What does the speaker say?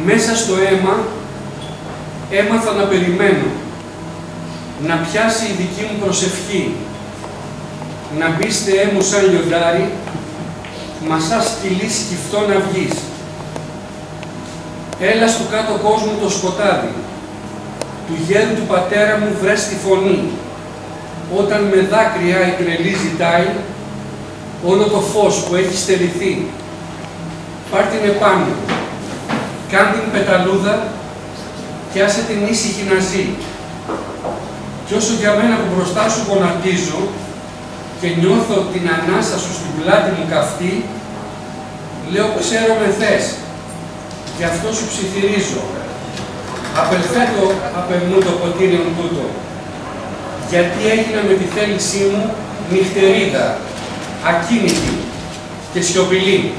Μέσα στο αίμα έμαθα να περιμένω, να πιάσει η δική μου προσευχή, να μπει Θεέ μου σαν λιοντάρι, μα σαν σκυλί σκυφτό να βγεις. Έλα στο κάτω κόσμο το σκοτάδι, του γέρου του πατέρα μου βρες τη φωνή, όταν με δάκρυα η τρελή ζητάει, όλο το φως που έχει στερηθεί. Πάρ' την επάνω, κάν την πεταλούδα και άσε την ήσυχη να ζει. Κι όσο για μένα που μπροστά σου γονατίζω και νιώθω την ανάσα σου στην πλάτη μου καυτή, λέω ξέρω με θες, γι' αυτό σου ψιθυρίζω. Απελθέτω απ' εμού το ποτήριον τούτο, γιατί έγινα με τη θέλησή μου νυχτερίδα, ακίνητη και σιωπηλή.